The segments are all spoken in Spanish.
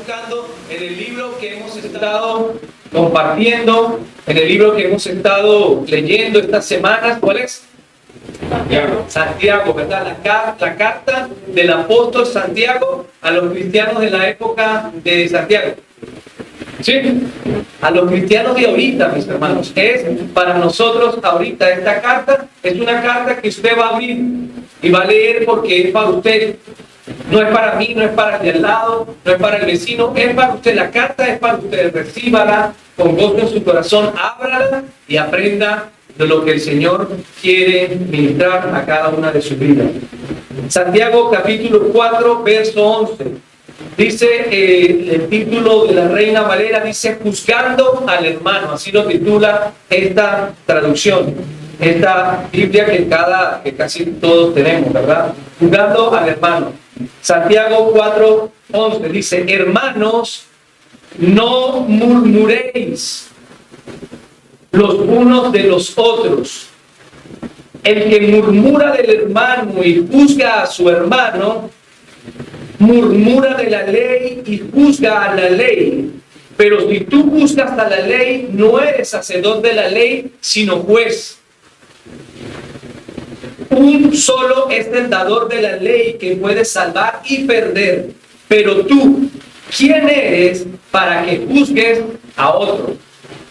buscando en el libro que hemos estado compartiendo, en el libro que hemos estado leyendo estas semanas. ¿Cuál es? Santiago, ¿verdad? La carta del apóstol Santiago a los cristianos de la época de Santiago. ¿Sí? A los cristianos de ahorita, mis hermanos. Es para nosotros ahorita. Esta carta es una carta que usted va a abrir y va a leer porque es para usted. No es para mí, no es para el de al lado, no es para el vecino, es para usted. La carta es para usted. Recíbala con gozo en su corazón, ábrala y aprenda de lo que el Señor quiere ministrar a cada una de sus vidas. Santiago capítulo 4, verso 11. Dice el título de la Reina Valera, dice juzgando al hermano. Así lo titula esta traducción, esta Biblia que casi todos tenemos, ¿verdad? Juzgando al hermano. Santiago 4, 11 dice: hermanos, no murmuréis los unos de los otros. El que murmura del hermano y juzga a su hermano, murmura de la ley y juzga a la ley. Pero si tú juzgas a la ley, no eres hacedor de la ley, sino juez. Un solo es el dador de la ley que puede salvar y perder. Pero tú, ¿quién eres para que juzgues a otro?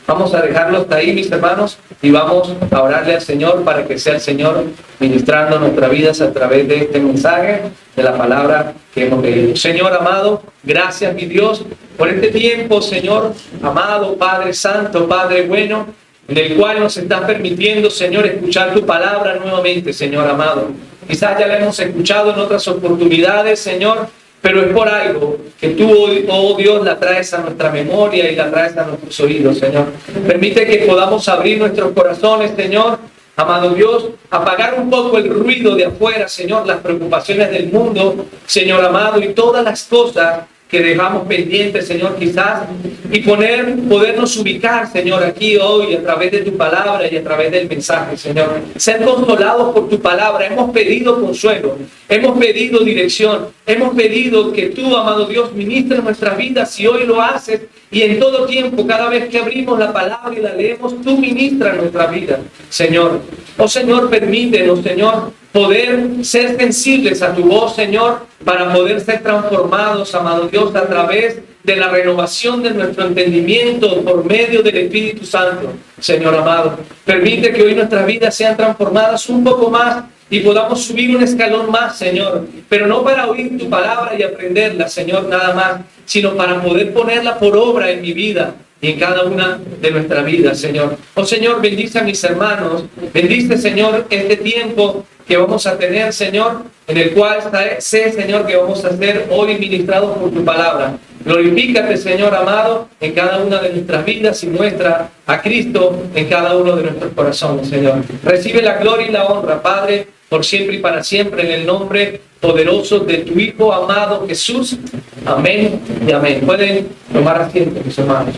Vamos a dejarlo hasta ahí, mis hermanos, y vamos a orarle al Señor para que sea el Señor ministrando nuestras vidas a través de este mensaje, de la palabra que hemos leído. Señor amado, gracias, mi Dios, por este tiempo, Señor amado, Padre Santo, Padre bueno, en el cual nos estás permitiendo, Señor, escuchar tu palabra nuevamente, Señor amado. Quizás ya la hemos escuchado en otras oportunidades, Señor, pero es por algo que tú, oh Dios, la traes a nuestra memoria y la traes a nuestros oídos, Señor. Permite que podamos abrir nuestros corazones, Señor, amado Dios, apagar un poco el ruido de afuera, Señor, las preocupaciones del mundo, Señor amado, y todas las cosas que dejamos pendientes, Señor, quizás, y podernos ubicar, Señor, aquí hoy a través de tu palabra y a través del mensaje, Señor. Ser consolados por tu palabra. Hemos pedido consuelo, hemos pedido dirección, hemos pedido que tú, amado Dios, ministres nuestras vidas y hoy lo haces. Y en todo tiempo, cada vez que abrimos la palabra y la leemos, tú ministras nuestra vida, Señor. Oh Señor, permítenos, Señor, poder ser sensibles a tu voz, Señor, para poder ser transformados, amado Dios, a través de la renovación de nuestro entendimiento por medio del Espíritu Santo, Señor amado. Permite que hoy nuestras vidas sean transformadas un poco más y podamos subir un escalón más, Señor, pero no para oír tu palabra y aprenderla, Señor, nada más, sino para poder ponerla por obra en mi vida y en cada una de nuestras vidas, Señor. Oh Señor, bendice a mis hermanos, bendice, Señor, este tiempo que vamos a tener, Señor, en el cual sé, Señor, que vamos a ser hoy ministrados por tu palabra. Glorifícate, Señor amado, en cada una de nuestras vidas y muestra a Cristo en cada uno de nuestros corazones, Señor. Recibe la gloria y la honra, Padre, por siempre y para siempre, en el nombre poderoso de tu Hijo amado Jesús. Amén y amén. Pueden tomar asiento, mis hermanos.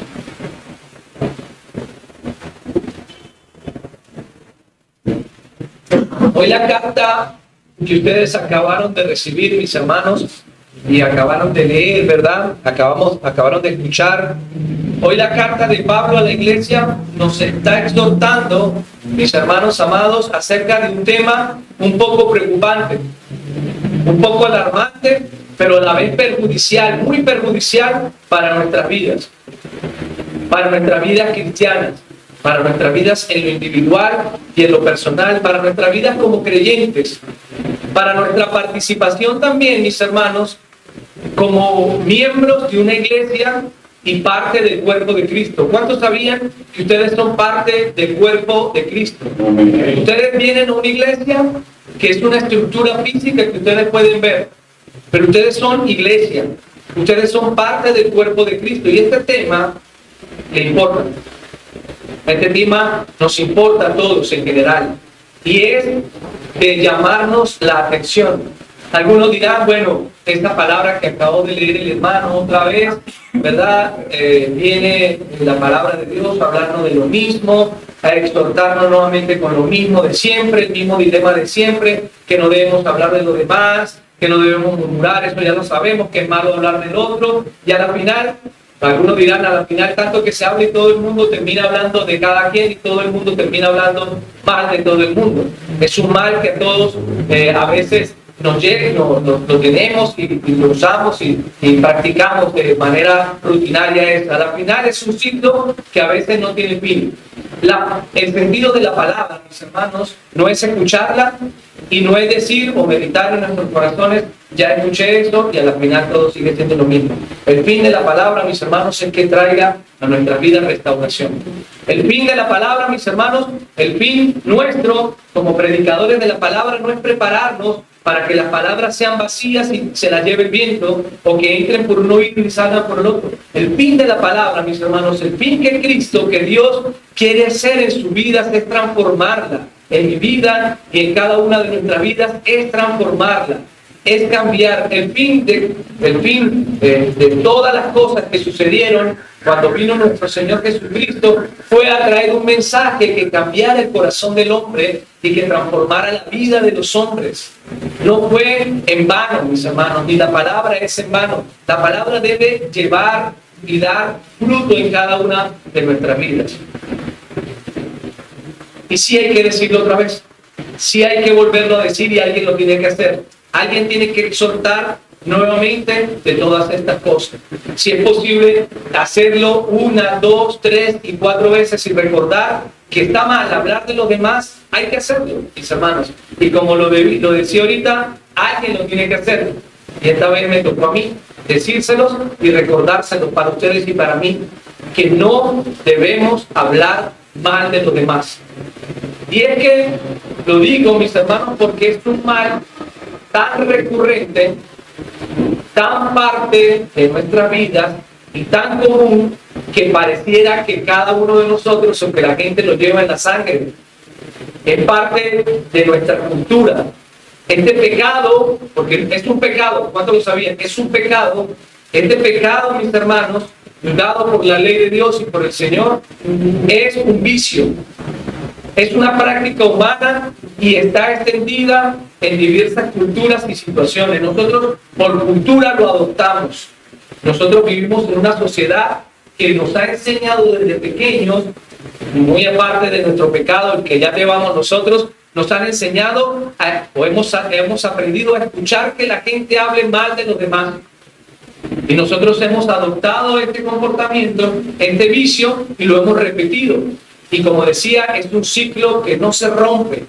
Hoy la carta que ustedes acabaron de recibir, mis hermanos, y acabaron de leer, ¿verdad? Acabaron de escuchar. Hoy la carta de Pablo a la iglesia nos está exhortando, mis hermanos amados, acerca de un tema un poco preocupante, un poco alarmante, pero a la vez perjudicial, muy perjudicial para nuestras vidas cristianas, para nuestras vidas en lo individual y en lo personal, para nuestras vidas como creyentes, para nuestra participación también, mis hermanos, como miembros de una iglesia y parte del cuerpo de Cristo. ¿Cuántos sabían que ustedes son parte del cuerpo de Cristo? Ustedes vienen a una iglesia que es una estructura física que ustedes pueden ver, pero ustedes son iglesia, ustedes son parte del cuerpo de Cristo y este tema le importa. Este tema nos importa a todos en general y es de llamarnos la atención. Algunos dirán, bueno, esta palabra que acabó de leer el hermano otra vez, ¿verdad? Viene la palabra de Dios a hablarnos de lo mismo, a exhortarnos nuevamente con lo mismo de siempre, el mismo dilema de siempre, que no debemos hablar de lo demás, que no debemos murmurar, eso ya lo sabemos, que es malo hablar del otro, y a la final, algunos dirán, a la final tanto que se habla y todo el mundo termina hablando de cada quien y todo el mundo termina hablando mal de todo el mundo. Es un mal que a todos a veces nos llega, lo tenemos y lo usamos y practicamos de manera rutinaria. A la final es un ciclo que a veces no tiene fin. El sentido de la palabra, mis hermanos, no es escucharla y no es decir o meditar en nuestros corazones, ya escuché esto y a la final todo sigue siendo lo mismo. El fin de la palabra, mis hermanos, es que traiga a nuestras vidas restauración. El fin de la palabra, mis hermanos, el fin nuestro como predicadores de la palabra no es prepararnos para que las palabras sean vacías y se las lleve el viento, o que entren por un oído y salgan por el otro. El fin de la palabra, mis hermanos, el fin que Cristo, que Dios quiere hacer en sus vidas es transformarla. En mi vida y en cada una de nuestras vidas es transformarla, es cambiar. El fin de todas las cosas que sucedieron cuando vino nuestro Señor Jesucristo fue a traer un mensaje que cambiara el corazón del hombre y que transformara la vida de los hombres. No fue en vano, mis hermanos, ni la palabra es en vano. La palabra debe llevar y dar fruto en cada una de nuestras vidas. Y sí hay que decirlo otra vez, sí hay que volverlo a decir y alguien lo tiene que hacer. Alguien tiene que exhortar nuevamente de todas estas cosas. Si es posible hacerlo 1, 2, 3 y 4 veces y recordar que está mal hablar de los demás, hay que hacerlo, mis hermanos. Y como lo decía ahorita, alguien lo tiene que hacer. Y esta vez me tocó a mí decírselos y recordárselos para ustedes y para mí, que no debemos hablar mal de los demás. Y es que lo digo, mis hermanos, porque es un mal tan recurrente, tan parte de nuestra vida y tan común que pareciera que cada uno de nosotros, o que la gente lo lleva en la sangre, es parte de nuestra cultura. Este pecado, porque es un pecado, ¿cuántos lo sabían? Es un pecado. Este pecado, mis hermanos, juzgado por la ley de Dios y por el Señor, es un vicio. Es una práctica humana y está extendida en diversas culturas y situaciones. Nosotros por cultura lo adoptamos. Nosotros vivimos en una sociedad que nos ha enseñado desde pequeños, muy aparte de nuestro pecado, el que ya llevamos nosotros, nos han enseñado o hemos aprendido a escuchar que la gente hable mal de los demás. Y nosotros hemos adoptado este comportamiento, este vicio, y lo hemos repetido. Y como decía, es un ciclo que no se rompe.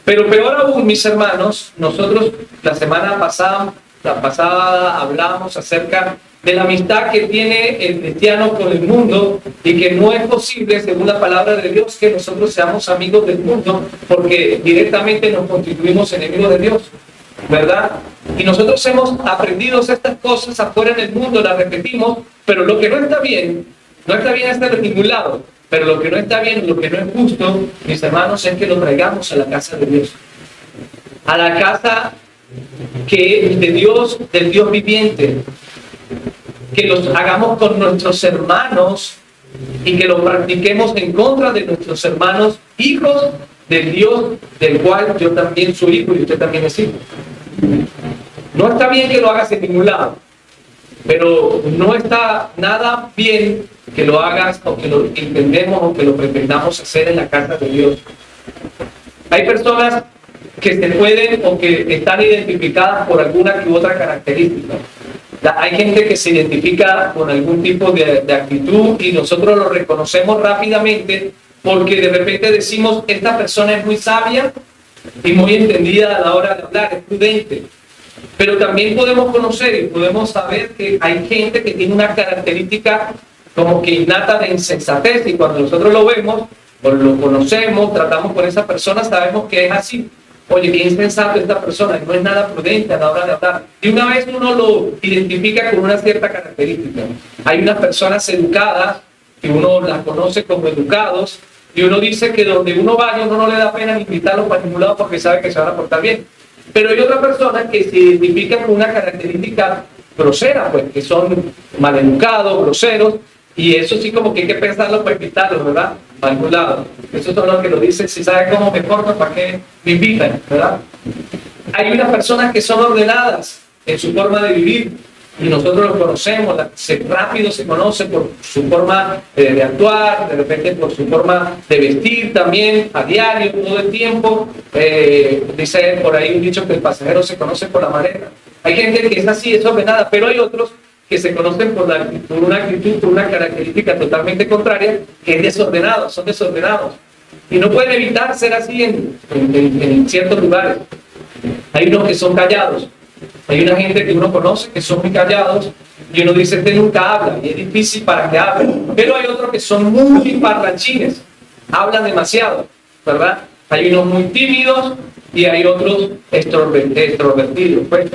Pero peor aún, mis hermanos, nosotros la semana pasada hablábamos acerca de la amistad que tiene el cristiano con el mundo y que no es posible, según la palabra de Dios, que nosotros seamos amigos del mundo porque directamente nos constituimos enemigos de Dios, ¿verdad? Y nosotros hemos aprendido estas cosas afuera en el mundo, las repetimos, pero lo que no está bien estar en ningún lado. Pero lo que no está bien, lo que no es justo, mis hermanos, es que lo traigamos a la casa de Dios. A la casa de Dios, del Dios viviente. Que los hagamos con nuestros hermanos y que lo practiquemos en contra de nuestros hermanos, hijos del Dios del cual yo también soy hijo y usted también es hijo. No está bien que lo hagas en ningún lado, pero no está nada bien que lo hagas o que lo intentemos o que lo pretendamos hacer en la casa de Dios. Hay personas que se pueden o que están identificadas por alguna u otra característica. Hay gente que se identifica con algún tipo de actitud y nosotros lo reconocemos rápidamente porque de repente decimos, esta persona es muy sabia y muy entendida a la hora de hablar, es prudente. Pero también podemos conocer y podemos saber que hay gente que tiene una característica como que innata de insensatez y cuando nosotros lo vemos o lo conocemos, tratamos con esa persona, sabemos que es así. Oye, qué insensato esta persona, no es nada prudente a la hora de hablar. Y una vez uno lo identifica con una cierta característica. Hay unas personas educadas, que uno las conoce como educados, y uno dice que donde uno vaya, uno no le da pena invitarlos para ningún lado porque sabe que se van a portar bien. Pero hay otras personas que se identifican con una característica grosera, pues, que son maleducados, groseros, y eso sí como que hay que pensarlo para invitarlos, ¿verdad? Para algún lado. Esos son los que lo dicen, si saben cómo me porto, ¿para qué me invitan? ¿Verdad? Hay unas personas que son ordenadas en su forma de vivir y nosotros los conocemos, rápido se conoce por su forma de actuar, de repente por su forma de vestir también, a diario, todo el tiempo. Dice por ahí un dicho que el pasajero se conoce por la manera. Hay gente que es así, es ordenada, pero hay otros que se conocen por una actitud, por una característica totalmente contraria, que es desordenado, son desordenados. Y no pueden evitar ser así en ciertos lugares. Hay unos que son callados. Hay una gente que uno conoce que son muy callados y uno dice, este nunca habla y es difícil para que hable. Pero hay otros que son muy parlanchines, hablan demasiado, ¿verdad? Hay unos muy tímidos y hay otros extrovertidos, pues.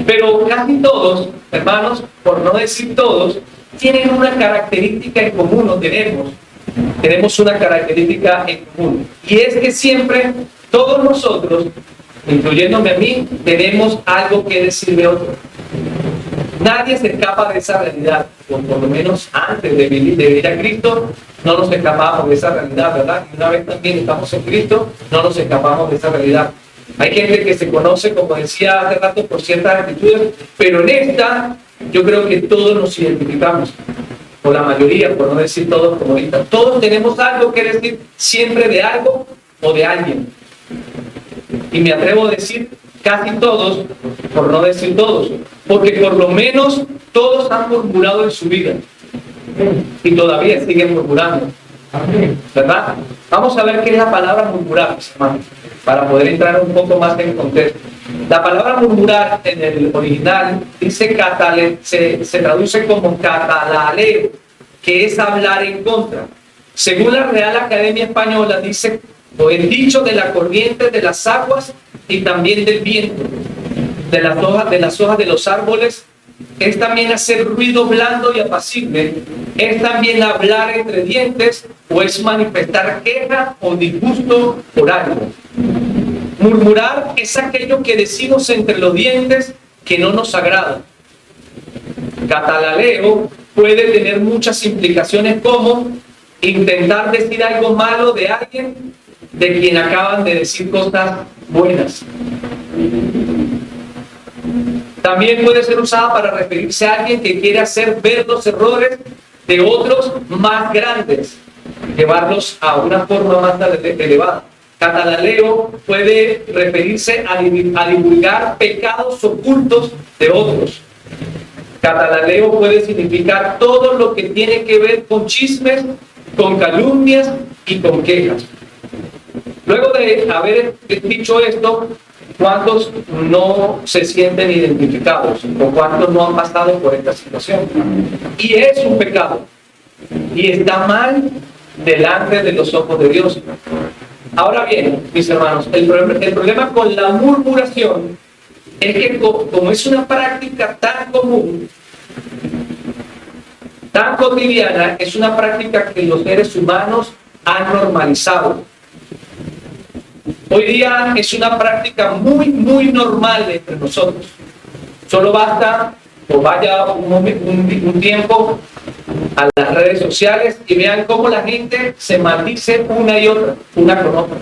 Pero casi todos, hermanos, por no decir todos, tienen una característica en común, o tenemos una característica en común. Y es que siempre, todos nosotros, incluyéndome a mí, tenemos algo que decir de otro. Nadie se escapa de esa realidad, o por lo menos antes de venir a Cristo, no nos escapamos de esa realidad, ¿verdad? Y una vez también estamos en Cristo, no nos escapamos de esa realidad. Hay gente que se conoce, como decía hace rato, por ciertas actitudes, pero en esta, yo creo que todos nos identificamos, o la mayoría, por no decir todos como ahorita. Todos tenemos algo que decir siempre de algo o de alguien. Y me atrevo a decir casi todos, por no decir todos, porque por lo menos todos han murmurado en su vida y todavía siguen murmurando, ¿verdad? Vamos a ver qué es la palabra murmurar, mis hermanos, para poder entrar un poco más en contexto. La palabra murmurar en el original dice se traduce como catalaleo, que es hablar en contra. Según la Real Academia Española, dice, o el dicho de la corriente de las aguas y también del viento, de las hojas de los árboles, es también hacer ruido blando y apacible, es también hablar entre dientes o es manifestar queja o disgusto por algo. Murmurar es aquello que decimos entre los dientes que no nos agrada. Catalaleo puede tener muchas implicaciones, como intentar decir algo malo de alguien de quien acaban de decir cosas buenas. También puede ser usada para referirse a alguien que quiere hacer ver los errores de otros más grandes, llevarlos a una forma más elevada. Catalaleo puede referirse a divulgar pecados ocultos de otros. Catalaleo puede significar todo lo que tiene que ver con chismes, con calumnias y con quejas. Luego de haber dicho esto, ¿cuántos no se sienten identificados? ¿O cuántos no han pasado por esta situación? Y es un pecado. Y está mal delante de los ojos de Dios. Ahora bien, mis hermanos, el problema con la murmuración es que como es una práctica tan común, tan cotidiana, es una práctica que los seres humanos han normalizado. Hoy día es una práctica muy, muy normal entre nosotros. Solo basta o vaya un tiempo a las redes sociales y vean cómo la gente se maldice una y otra, una con otra.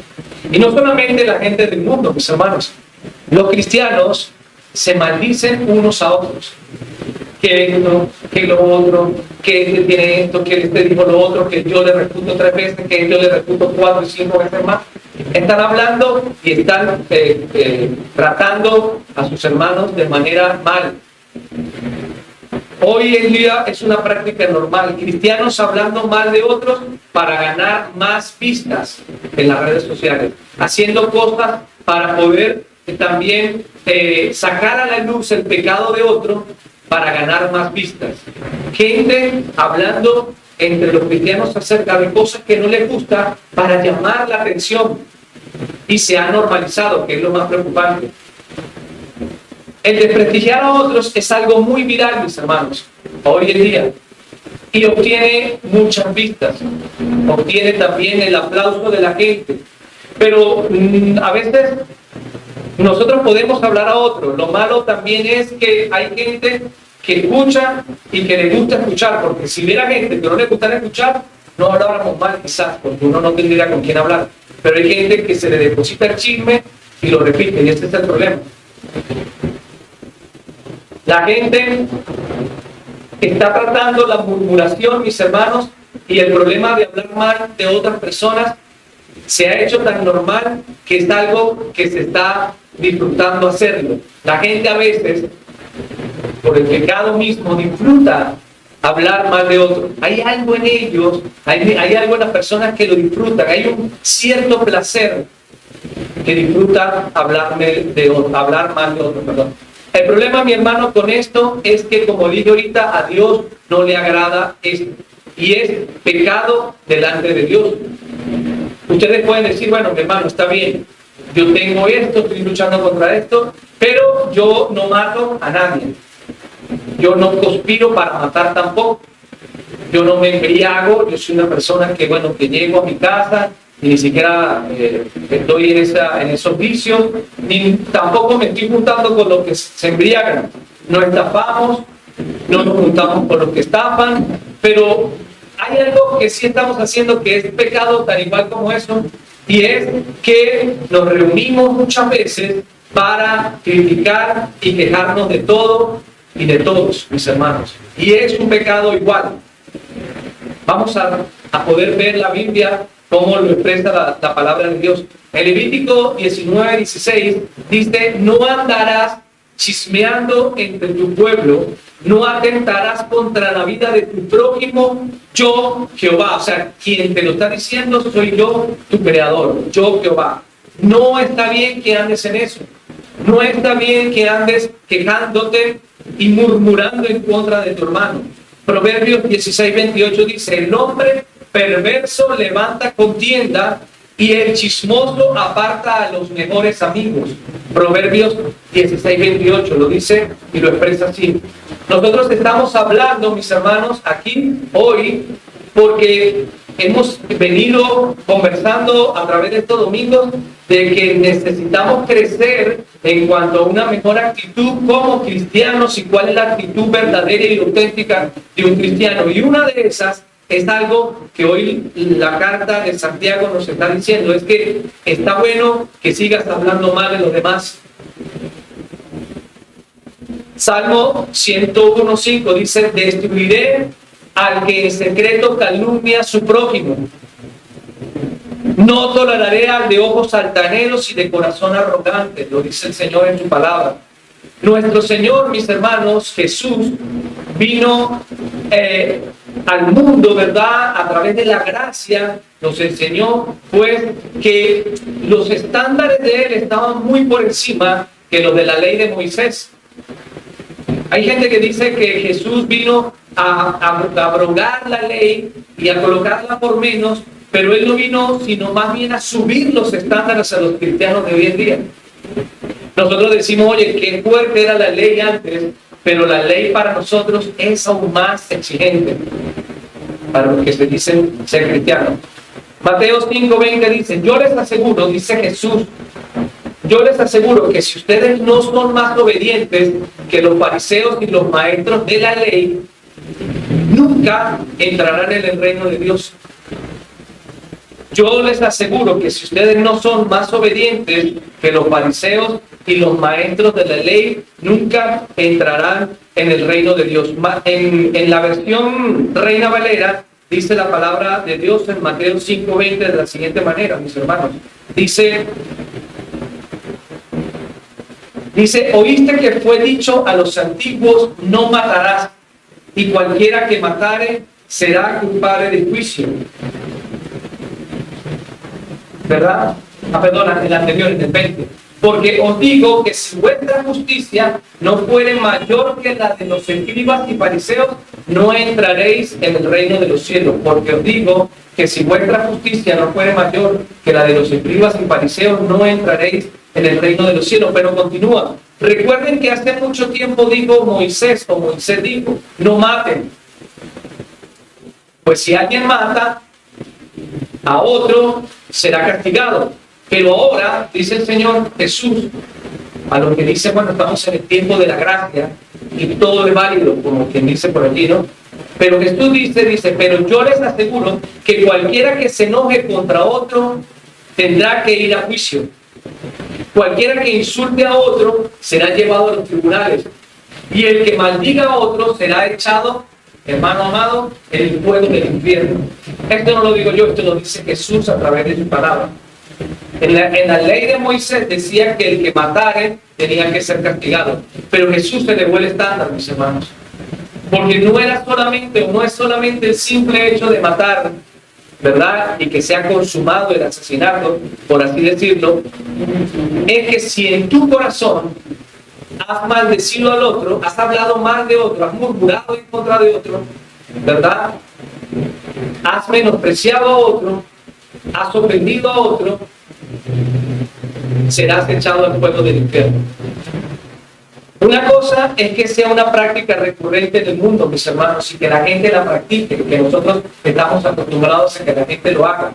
Y no solamente la gente del mundo, mis hermanos. Los cristianos se maldicen unos a otros. Que esto, que lo otro, que este tiene esto, que este dijo lo otro, que yo le refuto 3 veces, que yo le refuto 4 y 5 veces más. Están hablando y están tratando a sus hermanos de manera mal. Hoy en día es una práctica normal. Cristianos hablando mal de otros para ganar más vistas en las redes sociales. Haciendo cosas para poder también sacar a la luz el pecado de otro para ganar más vistas. Gente hablando entre los cristianos acerca de cosas que no les gusta para llamar la atención. Y se ha normalizado, que es lo más preocupante. El desprestigiar a otros es algo muy viral, mis hermanos, hoy en día. Y obtiene muchas vistas. Obtiene también el aplauso de la gente. Pero a veces nosotros podemos hablar a otros. Lo malo también es que hay gente que escucha y que le gusta escuchar. Porque si hubiera gente que no le gustara escuchar, no habláramos mal quizás, porque uno no tendría con quién hablar. Pero hay gente que se le deposita el chisme y lo repiten, y este es el problema. La gente está tratando la murmuración, mis hermanos, y el problema de hablar mal de otras personas se ha hecho tan normal que es algo que se está disfrutando hacerlo. La gente a veces, por el pecado mismo, disfruta hablar mal de otros. Hay algo en ellos, hay algo en las personas que lo disfrutan, hay un cierto placer que disfrutan hablar mal de otros. Perdón. El problema, mi hermano, con esto es que, como dije ahorita, a Dios no le agrada esto. Y es pecado delante de Dios. Ustedes pueden decir, bueno, mi hermano, está bien, yo tengo esto, estoy luchando contra esto, pero yo no mato a nadie. Yo no conspiro para matar tampoco. Yo no me embriago, yo soy una persona que, bueno, que llego a mi casa y ni siquiera estoy en esos vicios, ni tampoco me estoy juntando con los que se embriagan. No estafamos, no nos juntamos con los que estafan, pero hay algo que sí estamos haciendo que es pecado tal igual como eso, y es que nos reunimos muchas veces para criticar y quejarnos de todo y de todos, mis hermanos. Y es un pecado igual. Vamos a poder ver la Biblia como lo expresa la palabra de Dios. En Levítico 19:16 dice, no andarás chismeando entre tu pueblo, no atentarás contra la vida de tu prójimo, yo Jehová. O sea, quien te lo está diciendo soy yo, tu creador, yo Jehová. No está bien que andes en eso. No está bien que andes quejándote y murmurando en contra de tu hermano. Proverbios 16:28 dice, el hombre perverso levanta contienda y el chismoso aparta a los mejores amigos. Proverbios 16:28 lo dice y lo expresa así. Nosotros estamos hablando, mis hermanos, aquí hoy porque hemos venido conversando a través de estos domingos de que necesitamos crecer en cuanto a una mejor actitud como cristianos y cuál es la actitud verdadera y auténtica de un cristiano. Y una de esas es algo que hoy la carta de Santiago nos está diciendo, es que está bueno que sigas hablando mal de los demás. Salmo 101:5 dice, destruiré al que en secreto calumnia a su prójimo. No toleraré al de ojos altaneros y de corazón arrogante, lo dice el Señor en su palabra. Nuestro Señor, mis hermanos, Jesús, vino al mundo, ¿verdad? A través de la gracia, nos enseñó, pues, que los estándares de Él estaban muy por encima que los de la ley de Moisés. Hay gente que dice que Jesús vino a abrogar la ley y a colocarla por menos, pero Él no vino sino más bien a subir los estándares a los cristianos de hoy en día. Nosotros decimos, oye, qué fuerte era la ley antes, pero la ley para nosotros es aún más exigente para los que se dicen ser cristianos. Mateo 5:20 dice, yo les aseguro, dice Jesús, yo les aseguro que si ustedes no son más obedientes que los fariseos y los maestros de la ley, nunca entrarán en el reino de Dios. Yo les aseguro que si ustedes no son más obedientes que los fariseos y los maestros de la ley, nunca entrarán en el reino de Dios. En la versión Reina Valera dice la palabra de Dios en Mateo 5:20 de la siguiente manera, mis hermanos. Dice, oíste que fue dicho a los antiguos, no matarás, y cualquiera que matare será culpable de juicio. ¿Verdad? Perdona, el anterior, en el 20. Porque os digo que si vuestra justicia no fuere mayor que la de los escribas y fariseos, no entraréis en el reino de los cielos. Porque os digo que si vuestra justicia no fuere mayor que la de los escribas y fariseos, no entraréis en el reino de los cielos. Pero continúa. Recuerden que hace mucho tiempo dijo Moisés dijo, no maten. Pues si alguien mata a otro, será castigado. Pero ahora, dice el Señor Jesús, a los que dice, bueno, estamos en el tiempo de la gracia y todo es válido, como quien dice por allí, ¿no? Pero Jesús dice, pero yo les aseguro que cualquiera que se enoje contra otro tendrá que ir a juicio. Cualquiera que insulte a otro será llevado a los tribunales, y el que maldiga a otro será echado, hermano amado, en el fuego del infierno. Esto no lo digo yo, esto lo dice Jesús a través de su palabra. En la ley de Moisés decía que el que matare tenía que ser castigado, pero Jesús elevó el estándar, mis hermanos, porque no era solamente, o no es solamente el simple hecho de matar, ¿verdad? Y que sea consumado el asesinato, por así decirlo. Es que si en tu corazón has maldecido al otro, has hablado mal de otro, has murmurado en contra de otro, ¿verdad? Has menospreciado a otro, has ofendido a otro, serás echado al fuego del infierno. Una cosa es que sea una práctica recurrente en el mundo, mis hermanos, y que la gente la practique, que nosotros estamos acostumbrados a que la gente lo haga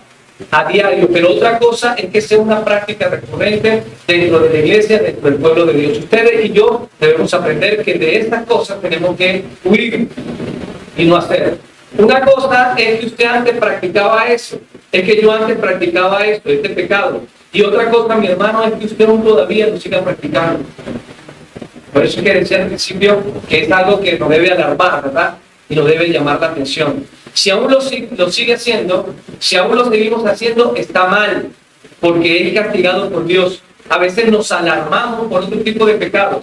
a diario, pero otra cosa es que sea una práctica recurrente dentro de la iglesia, dentro del pueblo de Dios. Ustedes y yo debemos aprender que de estas cosas tenemos que huir y no hacer. Una cosa es que usted antes practicaba eso, es que yo antes practicaba esto, este pecado. Y otra cosa, mi hermano, es que usted aún todavía lo siga practicando. Por eso es que decía al principio que es algo que nos debe alarmar, ¿verdad? Y nos debe llamar la atención. Si aún lo sigue haciendo, si aún lo seguimos haciendo, está mal, porque es castigado por Dios. A veces nos alarmamos por otro tipo de pecados,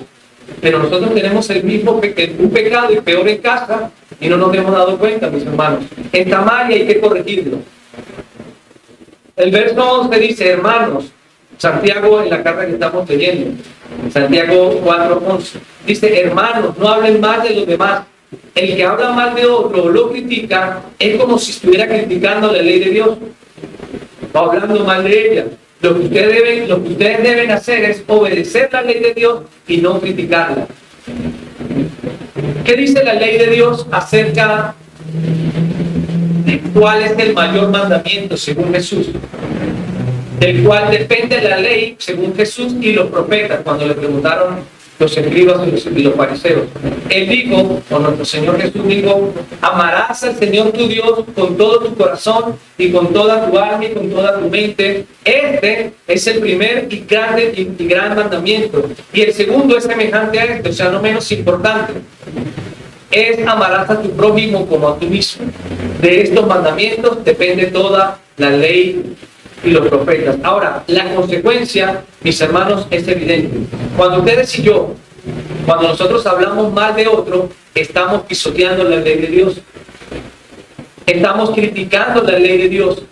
pero nosotros tenemos el mismo un pecado y peor en casa y no nos hemos dado cuenta, mis hermanos. Está mal y hay que corregirlo. El verso 11 dice, hermanos, Santiago en la carta que estamos leyendo, Santiago 4:11, dice, hermanos, no hablen mal de los demás. El que habla mal de otro o lo critica es como si estuviera criticando la ley de Dios o hablando mal de ella. Lo que ustedes deben hacer es obedecer la ley de Dios y no criticarla. ¿Qué dice la ley de Dios acerca de cuál es el mayor mandamiento según Jesús? Del cual depende la ley según Jesús y los profetas, cuando le preguntaron los escribas y los fariseos. Él dijo, o nuestro Señor Jesús dijo, amarás al Señor tu Dios con todo tu corazón y con toda tu alma y con toda tu mente. Este es el primer y gran mandamiento. Y el segundo es semejante a este, o sea, no menos importante. Es amarás a tu prójimo como a ti mismo. De estos mandamientos depende toda la ley y los profetas. Ahora, la consecuencia, mis hermanos, es evidente. Cuando ustedes y yo, cuando nosotros hablamos mal de otro, estamos pisoteando la ley de Dios. Estamos criticando la ley de Dios.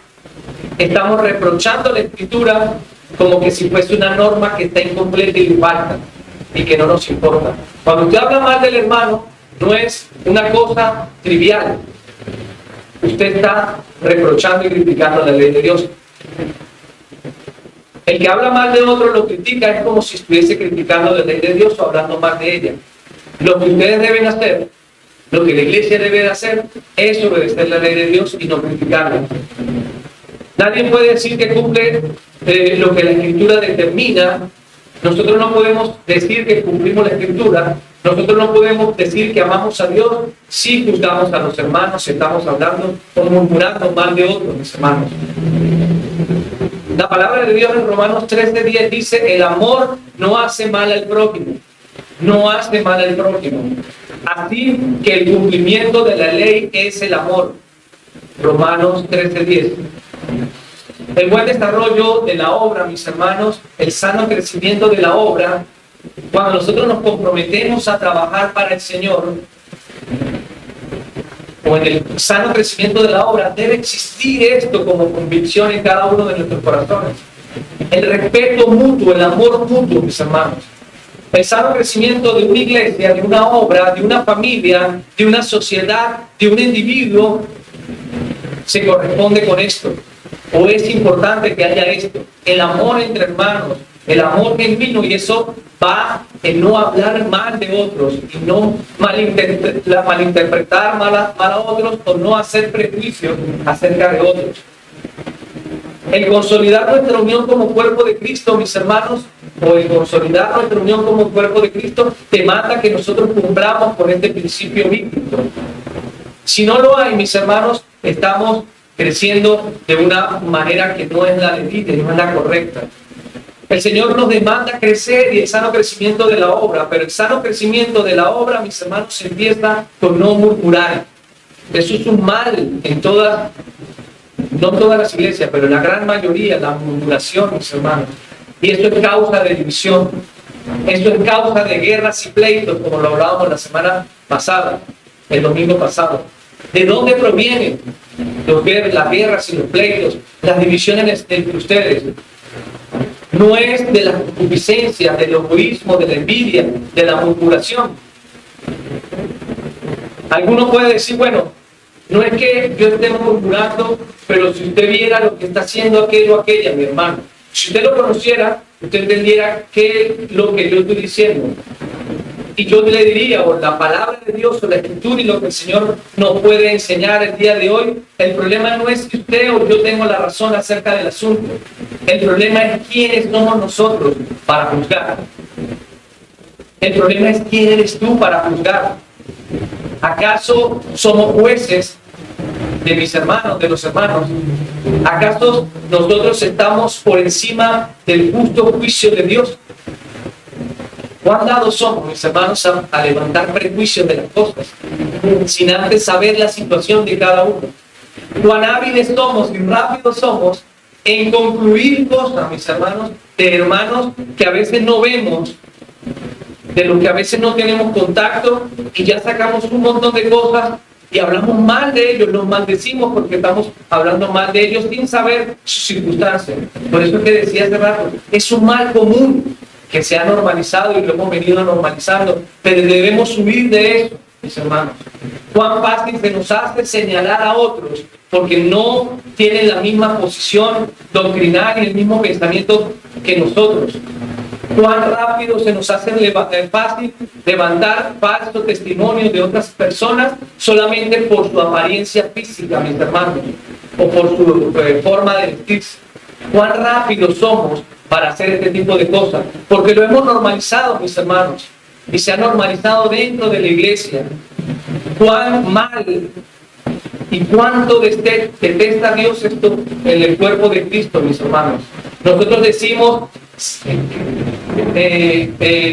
Estamos reprochando la Escritura como que si fuese una norma que está incompleta y falta y que no nos importa. Cuando usted habla mal del hermano, no es una cosa trivial. Usted está reprochando y criticando la ley de Dios. El que habla mal de otro lo critica, es como si estuviese criticando la ley de Dios o hablando mal de ella. Lo que ustedes deben hacer, lo que la iglesia debe hacer, es obedecer la ley de Dios y no criticarla. Nadie puede decir que cumple lo que la Escritura determina. Nosotros no podemos decir que cumplimos la Escritura. Nosotros no podemos decir que amamos a Dios si juzgamos a los hermanos, si estamos hablando o murmurando mal de otros, mis hermanos. La palabra de Dios en Romanos 13:10 dice, el amor no hace mal al prójimo. No hace mal al prójimo. Así que el cumplimiento de la ley es el amor. Romanos 13:10. El buen desarrollo de la obra, mis hermanos, el sano crecimiento de la obra, cuando nosotros nos comprometemos a trabajar para el Señor, o en el sano crecimiento de la obra, debe existir esto como convicción en cada uno de nuestros corazones. El respeto mutuo, el amor mutuo, mis hermanos. El sano crecimiento de una iglesia, de una obra, de una familia, de una sociedad, de un individuo, se corresponde con esto. O es importante que haya esto. El amor entre hermanos, el amor genuino, y eso va en no hablar mal de otros y no malinterpretar mal a otros o no hacer prejuicios acerca de otros. El consolidar nuestra unión como cuerpo de Cristo, mis hermanos, o el consolidar nuestra unión como cuerpo de Cristo, demanda que nosotros cumplamos con este principio bíblico. Si no lo hay, mis hermanos, estamos creciendo de una manera que no es la debida, no es la correcta. El Señor nos demanda crecer y el sano crecimiento de la obra, pero el sano crecimiento de la obra, mis hermanos, empieza con no murmurar. Eso es un mal en todas, no en todas las iglesias, pero en la gran mayoría, la murmuración, mis hermanos. Y esto es causa de división. Esto es causa de guerras y pleitos, como lo hablábamos la semana pasada, el domingo pasado. ¿De dónde provienen las guerras y los pleitos, las divisiones entre ustedes? No es de la concupiscencia, del egoísmo, de la envidia, de la murmuración. Alguno puede decir, bueno, no es que yo esté murmurando, pero si usted viera lo que está haciendo aquel o aquella, mi hermano, si usted lo conociera, usted entendiera qué es lo que yo estoy diciendo. Y yo le diría, o la palabra de Dios, o la Escritura y lo que el Señor nos puede enseñar el día de hoy, el problema no es que usted o yo tengo la razón acerca del asunto. El problema es quiénes somos nosotros para juzgar. El problema es quién eres tú para juzgar. ¿Acaso somos jueces de mis hermanos, de los hermanos? ¿Acaso nosotros estamos por encima del justo juicio de Dios? ¿Cuán dados somos, mis hermanos, a levantar prejuicios de las cosas, sin antes saber la situación de cada uno? ¿Cuán hábiles somos y rápidos somos en concluir cosas, mis hermanos, de hermanos que a veces no vemos, de los que a veces no tenemos contacto, y ya sacamos un montón de cosas y hablamos mal de ellos, los maldecimos porque estamos hablando mal de ellos sin saber sus circunstancias? Por eso es que decía hace rato, es un mal común que se ha normalizado y lo hemos venido normalizando, pero debemos huir de eso, mis hermanos. Cuán fácil se nos hace señalar a otros porque no tienen la misma posición doctrinal y el mismo pensamiento que nosotros. Cuán rápido se nos hace fácil levantar falso testimonio de otras personas solamente por su apariencia física, mis hermanos, o por su forma de vestirse. Cuán rápido somos para hacer este tipo de cosas, porque lo hemos normalizado, mis hermanos, y se ha normalizado dentro de la iglesia. Cuán mal y cuánto detesta Dios esto en el cuerpo de Cristo, mis hermanos. Nosotros decimos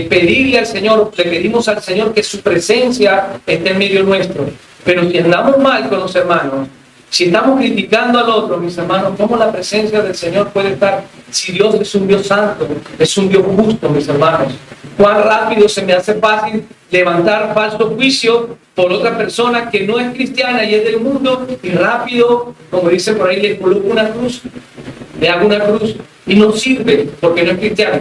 pedirle al Señor, le pedimos al Señor que su presencia esté en medio nuestro, pero si andamos mal con los hermanos, si estamos criticando al otro, mis hermanos, ¿cómo la presencia del Señor puede estar? Si Dios es un Dios santo, es un Dios justo, mis hermanos. Cuán rápido se me hace fácil levantar falso juicio por otra persona que no es cristiana y es del mundo, y rápido, como dice por ahí, le coloco una cruz, le hago una cruz, y no sirve porque no es cristiano.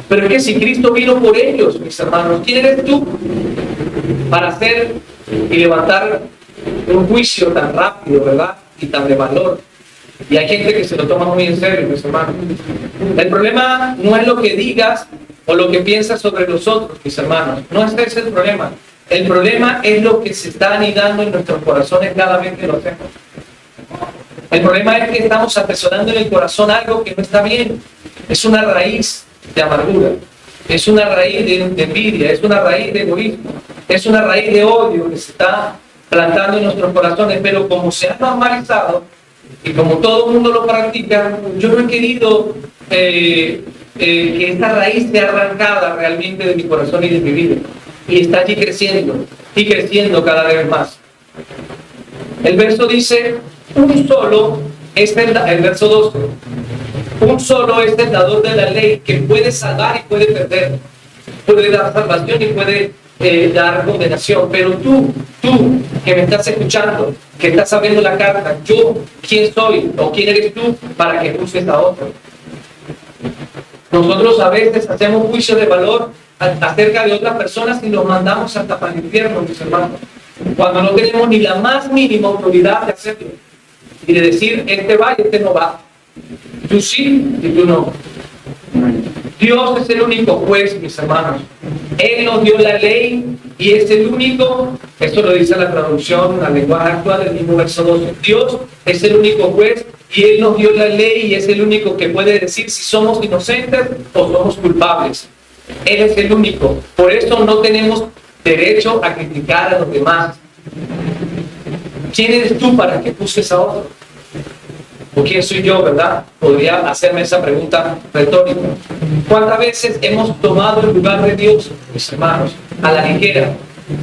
Pero es que si Cristo vino por ellos, mis hermanos, ¿quién eres tú para hacer y levantar un juicio tan rápido, verdad? Y tan de valor. Y hay gente que se lo toma muy en serio, mis hermanos. El problema no es lo que digas o lo que piensas sobre nosotros, mis hermanos. No es ese el problema. El problema es lo que se está anidando en nuestros corazones cada vez que lo hacemos. El problema es que estamos atesorando en el corazón algo que no está bien. Es una raíz de amargura. Es una raíz de envidia. Es una raíz de egoísmo. Es una raíz de odio que se está plantando en nuestros corazones, pero como se ha normalizado y como todo el mundo lo practica, yo no he querido que esta raíz sea arrancada realmente de mi corazón y de mi vida, y está allí creciendo y creciendo cada vez más. El verso dice, un solo es el verso 12, un solo es el dador de la ley que puede salvar y puede perder, puede dar salvación y puede dar condenación. Pero tú que me estás escuchando, que estás abriendo la carta, yo, ¿quién soy o quién eres tú para que juzgues a otro? Nosotros a veces hacemos juicios de valor acerca de otras personas y los mandamos hasta para el infierno, mis hermanos, cuando no tenemos ni la más mínima autoridad de hacerlo y de decir, este va y este no va, tú sí y tú no. Dios es el único juez, mis hermanos. Él nos dio la ley y es el único, esto lo dice la traducción al lenguaje actual, el mismo verso 12. Dios es el único juez y Él nos dio la ley y es el único que puede decir si somos inocentes o somos culpables. Él es el único. Por eso no tenemos derecho a criticar a los demás. ¿Quién eres tú para que juzgues a otro? ¿O quién soy yo, verdad? Podría hacerme esa pregunta retórica. ¿Cuántas veces hemos tomado el lugar de Dios, mis hermanos, a la ligera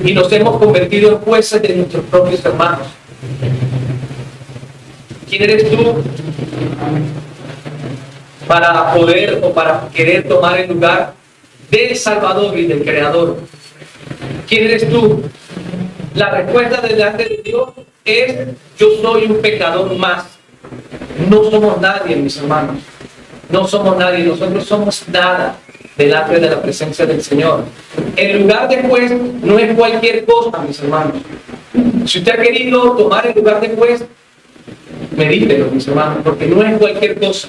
y nos hemos convertido en jueces de nuestros propios hermanos? ¿Quién eres tú para poder o para querer tomar el lugar del Salvador y del Creador? ¿Quién eres tú? La respuesta delante de Dios es: yo soy un pecador más. No somos nadie, mis hermanos. No somos nadie. Nosotros somos nada delante de la presencia del Señor. El lugar de juez no es cualquier cosa, mis hermanos. Si usted ha querido tomar el lugar de juez, medítelo, mis hermanos, porque no es cualquier cosa.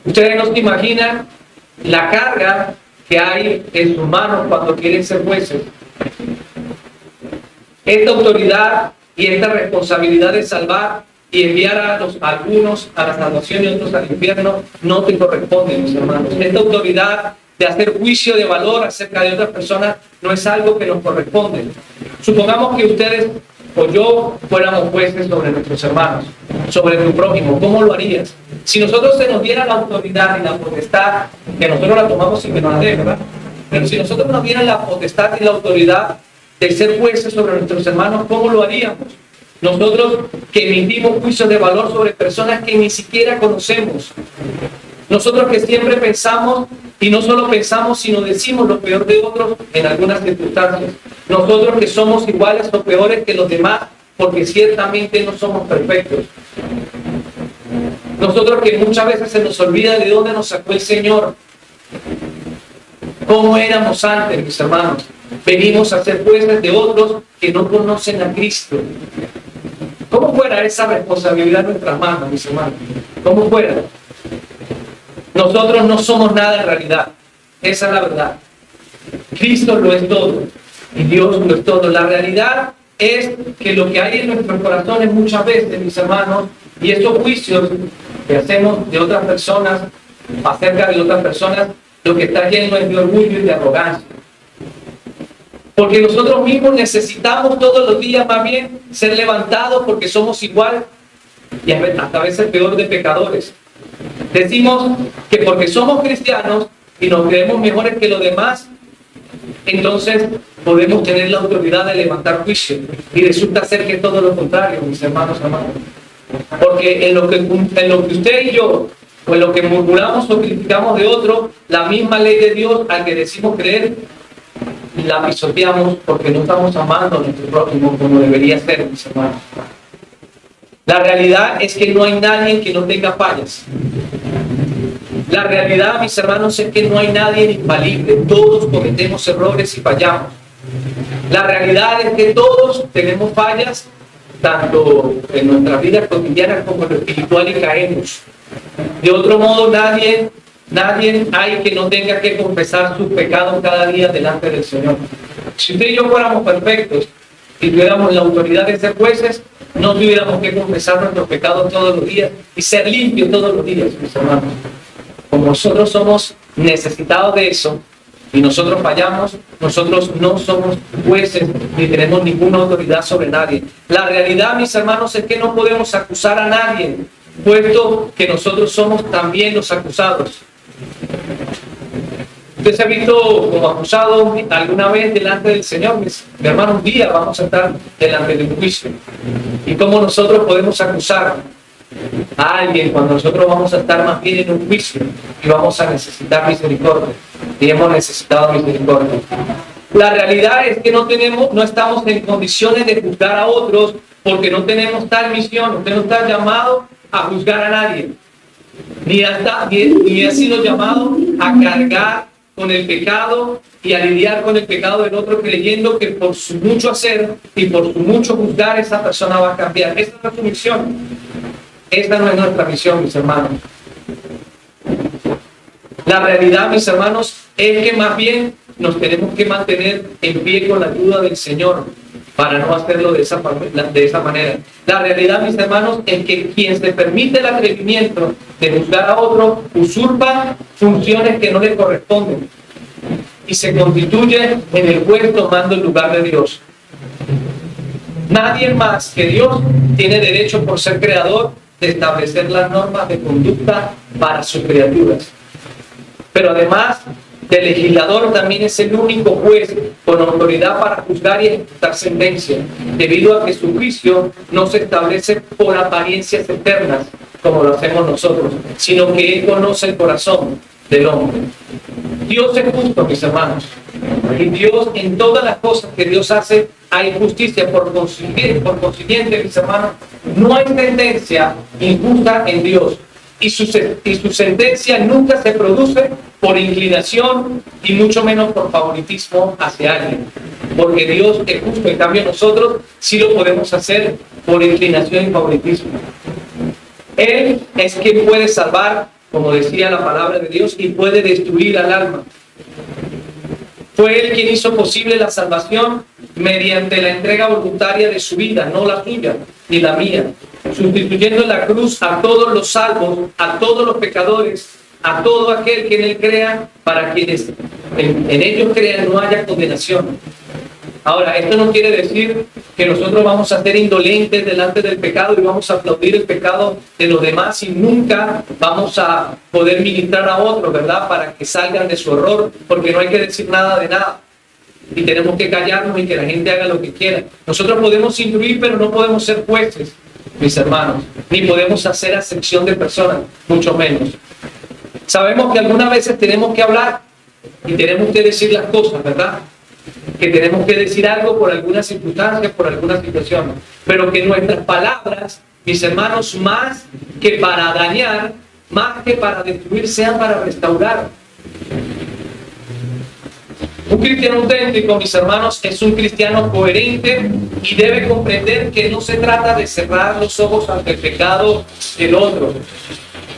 Ustedes no se imaginan la carga que hay en sus manos cuando quieren ser jueces. Esta autoridad y esta responsabilidad de salvar y enviar a algunos a la salvación y otros al infierno no te corresponde, mis hermanos. Esta autoridad de hacer juicio de valor acerca de otras personas no es algo que nos corresponde. Supongamos que ustedes o yo fuéramos jueces sobre nuestros hermanos, sobre tu prójimo. ¿Cómo lo harías? Si nosotros se nos diera la autoridad y la potestad, que nosotros la tomamos sin que nos la dé, ¿verdad? Pero si nosotros nos dieran la potestad y la autoridad de ser jueces sobre nuestros hermanos, ¿cómo lo haríamos? Nosotros que emitimos juicios de valor sobre personas que ni siquiera conocemos. Nosotros que siempre pensamos, y no solo pensamos, sino decimos lo peor de otros en algunas circunstancias. Nosotros que somos iguales o peores que los demás, porque ciertamente no somos perfectos. Nosotros que muchas veces se nos olvida de dónde nos sacó el Señor. ¿Cómo éramos antes, mis hermanos? Venimos a ser jueces de otros que no conocen a Cristo. ¿Cómo fuera esa responsabilidad en nuestras manos, mis hermanos? ¿Cómo fuera? Nosotros no somos nada en realidad. Esa es la verdad. Cristo lo es todo. Y Dios lo es todo. La realidad es que lo que hay en nuestros corazones muchas veces, mis hermanos, y esos juicios que hacemos de otras personas, acerca de otras personas, lo que está lleno es de orgullo y de arrogancia. Porque nosotros mismos necesitamos todos los días más bien ser levantados porque somos igual y hasta a veces peor de pecadores. Decimos que porque somos cristianos y nos creemos mejores que los demás, entonces podemos tener la autoridad de levantar juicio. Y resulta ser que es todo lo contrario, mis hermanos amados. Porque en lo que usted y yo, o en lo que murmuramos o criticamos de otro, la misma ley de Dios al que decimos creer, la pisoteamos porque no estamos amando a nuestro prójimo como debería ser, mis hermanos. La realidad es que no hay nadie que no tenga fallas. La realidad, mis hermanos, es que no hay nadie infalible. Todos cometemos errores y fallamos. La realidad es que todos tenemos fallas, tanto en nuestras vidas cotidianas como en lo espiritual, y caemos. De otro modo, nadie hay que no tenga que confesar sus pecados cada día delante del Señor. Si usted y yo fuéramos perfectos y tuviéramos la autoridad de ser jueces, no tuviéramos que confesar nuestros pecados todos los días y ser limpios todos los días, mis hermanos. Como nosotros somos necesitados de eso y nosotros fallamos, nosotros no somos jueces ni tenemos ninguna autoridad sobre nadie. La realidad, mis hermanos, es que no podemos acusar a nadie, puesto que nosotros somos también los acusados. ¿Usted se ha visto como acusado alguna vez delante del Señor? Mi hermano, un día vamos a estar delante de un juicio. ¿Y cómo nosotros podemos acusar a alguien cuando nosotros vamos a estar más bien en un juicio y vamos a necesitar misericordia? Y hemos necesitado misericordia. La realidad es que no estamos en condiciones de juzgar a otros porque no tenemos tal misión. Usted no está llamado a juzgar a nadie. Ni ha sido llamado a cargar con el pecado y a lidiar con el pecado del otro, creyendo que por su mucho hacer y por su mucho juzgar esa persona va a cambiar. Esta no es su misión. Esta no es nuestra misión, mis hermanos. La realidad, mis hermanos, es que más bien nos tenemos que mantener en pie con la ayuda del Señor para no hacerlo de esa manera. La realidad, mis hermanos, es que quien se permite el atrevimiento de juzgar a otro usurpa funciones que no le corresponden y se constituye en el juez tomando el lugar de Dios. Nadie más que Dios tiene derecho, por ser creador, de establecer las normas de conducta para sus criaturas. Pero además del legislador, también es el único juez con autoridad para juzgar y ejecutar sentencia, debido a que su juicio no se establece por apariencias externas, como lo hacemos nosotros, sino que Él conoce el corazón del hombre. Dios es justo, mis hermanos, y Dios, en todas las cosas que Dios hace, hay justicia. Por consiguiente, mis hermanos, no hay sentencia injusta en Dios, y su sentencia nunca se produce por inclinación y mucho menos por favoritismo hacia alguien, porque Dios es justo. En cambio, nosotros sí lo podemos hacer por inclinación y favoritismo. Él es quien puede salvar, como decía la palabra de Dios, y puede destruir al alma. Fue Él quien hizo posible la salvación mediante la entrega voluntaria de su vida, no la suya ni la mía, sustituyendo en la cruz a todos los salvos, a todos los pecadores, a todo aquel que en Él crea, para quienes en ellos crean no haya condenación. Ahora, esto no quiere decir que nosotros vamos a ser indolentes delante del pecado y vamos a aplaudir el pecado de los demás y nunca vamos a poder ministrar a otros, ¿verdad?, para que salgan de su error, porque no hay que decir nada de nada. Y tenemos que callarnos y que la gente haga lo que quiera. Nosotros podemos instruir, pero no podemos ser jueces, mis hermanos, ni podemos hacer acepción de personas, mucho menos. Sabemos que algunas veces tenemos que hablar y tenemos que decir las cosas, ¿verdad?, que tenemos que decir algo por algunas circunstancias, por alguna situación, pero que nuestras palabras, mis hermanos, más que para dañar, más que para destruir, sean para restaurar. Un cristiano auténtico, mis hermanos, es un cristiano coherente y debe comprender que no se trata de cerrar los ojos ante el pecado del otro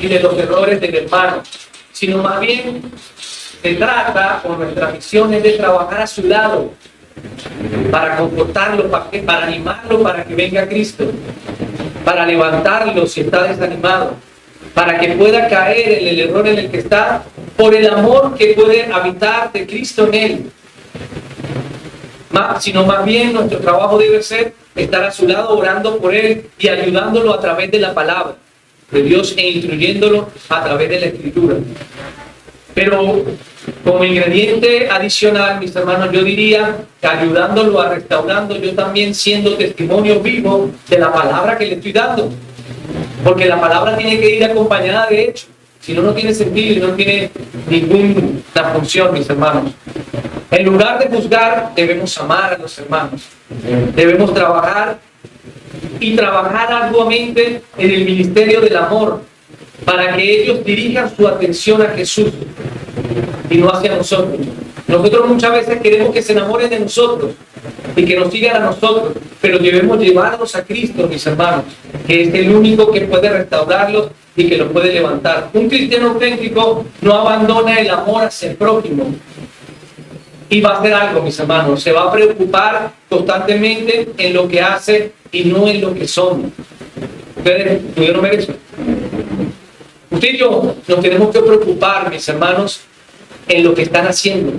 y de los errores del hermano, sino más bien se trata, con nuestra misión, es de trabajar a su lado para confortarlo, para animarlo, para que venga Cristo, para levantarlo si está desanimado, para que pueda caer en el error en el que está, por el amor que puede habitar de Cristo en él. Sino más bien nuestro trabajo debe ser estar a su lado, orando por él y ayudándolo a través de la palabra de Dios e instruyéndolo a través de la Escritura. Pero como ingrediente adicional, mis hermanos, yo diría que ayudándolo a restaurando, yo también siendo testimonio vivo de la palabra que le estoy dando. Porque la palabra tiene que ir acompañada de hechos. Si no, no tiene sentido y no tiene ninguna función, mis hermanos. En lugar de juzgar, debemos amar a los hermanos. Debemos trabajar y trabajar arduamente en el ministerio del amor, para que ellos dirijan su atención a Jesús y no hacia nosotros. Nosotros muchas veces queremos que se enamoren de nosotros y que nos sigan a nosotros, pero debemos llevarlos a Cristo, mis hermanos, que es el único que puede restaurarlos y que los puede levantar. Un cristiano auténtico no abandona el amor hacia el prójimo y va a hacer algo, mis hermanos. Se va a preocupar constantemente en lo que hace y no en lo que son. ¿Ustedes pudieron ver eso? Usted y yo nos tenemos que preocupar, mis hermanos, en lo que están haciendo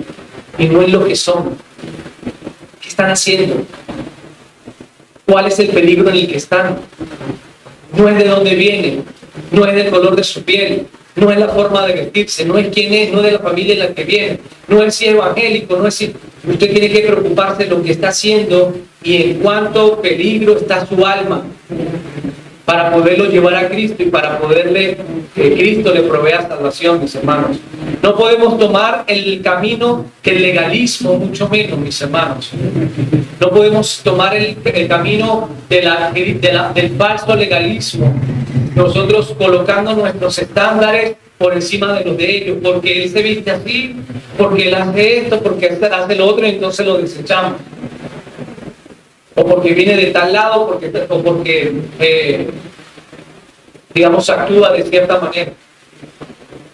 y no en lo que son. ¿Qué están haciendo? ¿Cuál es el peligro en el que están? No es de dónde vienen, no es del color de su piel, no es la forma de vestirse, no es quién es, no es de la familia en la que viene, no es si es evangélico, no es si... Usted tiene que preocuparse de lo que está haciendo y en cuánto peligro está su alma, para poderlo llevar a Cristo y para poderle, que Cristo le provea salvación, mis hermanos. No podemos tomar el camino del legalismo, mucho menos, mis hermanos. No podemos tomar el camino del falso legalismo, nosotros colocando nuestros estándares por encima de los de ellos, porque él se viste así, porque él hace esto, porque él hace lo otro, y entonces lo desechamos. O porque viene de tal lado, o porque digamos, actúa de cierta manera.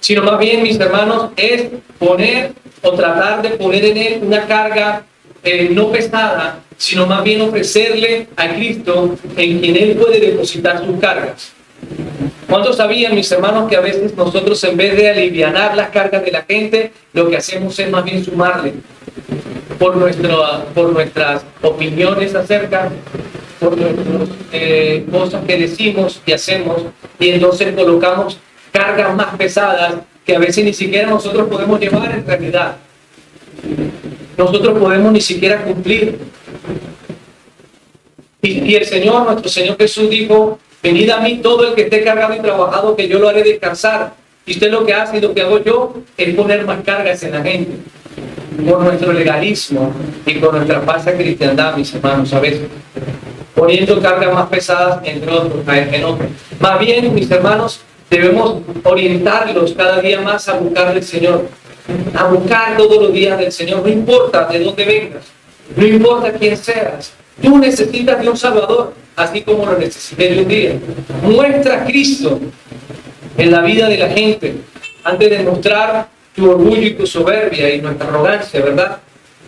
Sino más bien, mis hermanos, es poner o tratar de poner en él una carga no pesada, sino más bien ofrecerle a Cristo en quien él puede depositar sus cargas. ¿Cuántos sabían, mis hermanos, que a veces nosotros, en vez de alivianar las cargas de la gente, lo que hacemos es más bien sumarle por nuestras opiniones acerca por nuestras cosas que decimos y hacemos, y entonces colocamos cargas más pesadas que a veces ni siquiera nosotros podemos llevar en realidad. Nosotros podemos ni siquiera cumplir. Y el Señor, nuestro Señor Jesús dijo: venid a mí todo el que esté cargado y trabajado, que yo lo haré descansar. Y usted lo que hace y lo que hago yo es poner más cargas en la gente. Con nuestro legalismo y con nuestra falsa cristiandad, mis hermanos, a veces. Poniendo cargas más pesadas en otros. Más bien, mis hermanos, debemos orientarlos cada día más a buscar del Señor. A buscar todos los días del Señor. No importa de dónde vengas. No importa quién seas. Tú necesitas de un Salvador, así como lo necesité de un día. Muestra a Cristo en la vida de la gente, antes de mostrar tu orgullo y tu soberbia y nuestra arrogancia, ¿verdad?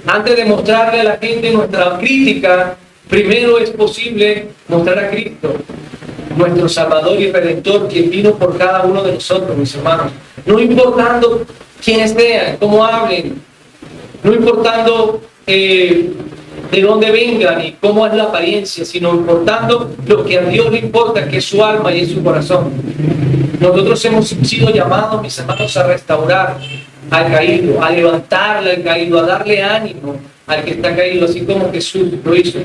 Antes de mostrarle a la gente nuestra crítica, primero es posible mostrar a Cristo, nuestro Salvador y Redentor, quien vino por cada uno de nosotros, mis hermanos. No importando quiénes sean, cómo hablen, no importando de dónde vengan y cómo es la apariencia, sino importando lo que a Dios le importa, que es su alma y es su corazón. Nosotros hemos sido llamados, mis hermanos, a restaurar al caído, a levantarle al caído, a darle ánimo al que está caído, así como Jesús lo hizo.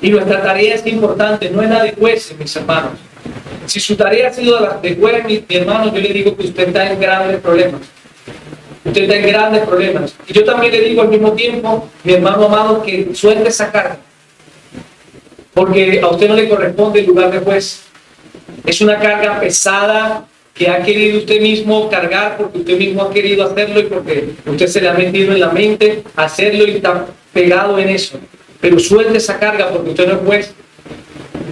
Y nuestra tarea es importante, no es la de jueces, mis hermanos. Si su tarea ha sido la de juez, mi hermano, yo le digo que usted está en grandes problemas. Usted está en grandes problemas. Y yo también le digo al mismo tiempo, mi hermano amado, que suelte esa carga. Porque a usted no le corresponde el lugar de juez. Es una carga pesada que ha querido usted mismo cargar porque usted mismo ha querido hacerlo y porque usted se le ha metido en la mente hacerlo y está pegado en eso. Pero suelte esa carga porque usted no es juez.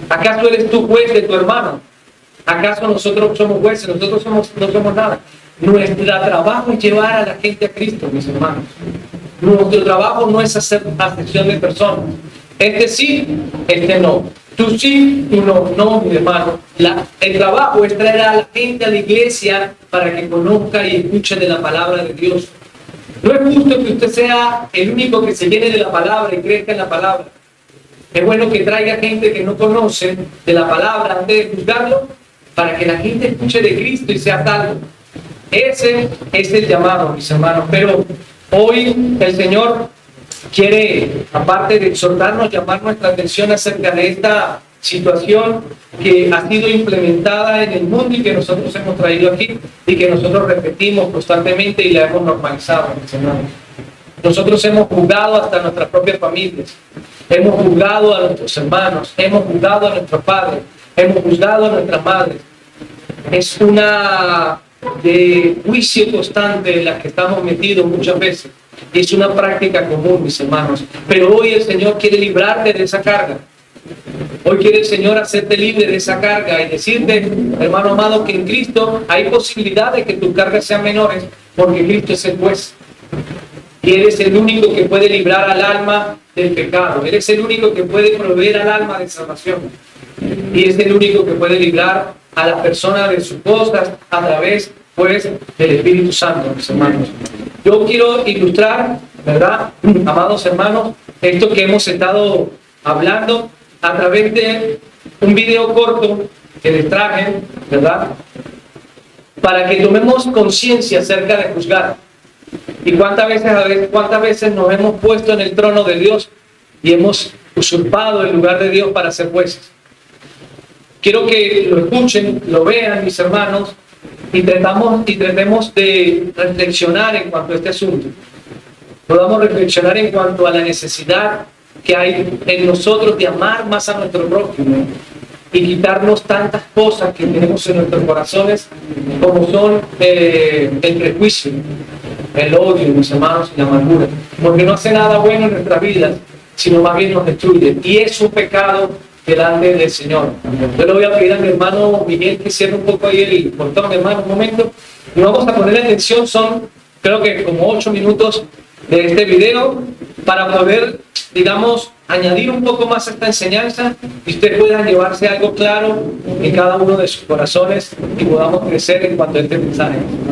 ¿Acaso eres tú juez de tu hermano? ¿Acaso nosotros somos jueces? Nosotros no somos nada. Nuestro trabajo es llevar a la gente a Cristo, mis hermanos. Nuestro trabajo no es hacer acepción de personas. Este sí, este no. Tú sí, tú no. No, mi hermano. El trabajo es traer a la gente a la iglesia para que conozca y escuche de la palabra de Dios. No es justo que usted sea el único que se llene de la palabra y crezca en la palabra. Es bueno que traiga gente que no conoce de la palabra antes de juzgarlo, para que la gente escuche de Cristo y sea salvo. Ese es el llamado, mis hermanos. Pero hoy el Señor quiere, aparte de exhortarnos, llamar nuestra atención acerca de esta situación que ha sido implementada en el mundo y que nosotros hemos traído aquí y que nosotros repetimos constantemente y la hemos normalizado, mis hermanos. Nosotros hemos juzgado hasta nuestras propias familias, hemos juzgado a nuestros hermanos, hemos juzgado a nuestros padres, hemos juzgado a nuestras madres. Es una de juicio constante en la que estamos metidos muchas veces. Y es una práctica común, mis hermanos. Pero hoy el Señor quiere librarte de esa carga. Hoy quiere el Señor hacerte libre de esa carga y decirte, hermano amado, que en Cristo hay posibilidad de que tus cargas sean menores, porque Cristo es el juez. Y eres el único que puede librar al alma del pecado. Eres el único que puede proveer al alma de salvación. Y es el único que puede librar a la persona de sus cosas a través, pues, del Espíritu Santo, mis hermanos. Yo quiero ilustrar, ¿verdad, amados hermanos, esto que hemos estado hablando a través de un video corto que les traje, ¿verdad? Para que tomemos conciencia acerca de juzgar. Y cuántas veces nos hemos puesto en el trono de Dios y hemos usurpado el lugar de Dios para ser jueces. Quiero que lo escuchen, lo vean, mis hermanos, y tratemos de reflexionar en cuanto a este asunto. Podamos reflexionar en cuanto a la necesidad que hay en nosotros de amar más a nuestro prójimo y quitarnos tantas cosas que tenemos en nuestros corazones, como son el prejuicio, el odio, mis hermanos, y la amargura. Porque no hace nada bueno en nuestras vidas, sino más bien nos destruye. Y es un pecado delante del Señor. Yo le voy a pedir a mi hermano Miguel que cierre un poco ahí el portón, hermano, un momento. Y vamos a poner atención, son creo que como 8 minutos de este video para poder, digamos, añadir un poco más a esta enseñanza y ustedes puedan llevarse algo claro en cada uno de sus corazones y podamos crecer en cuanto a este mensaje.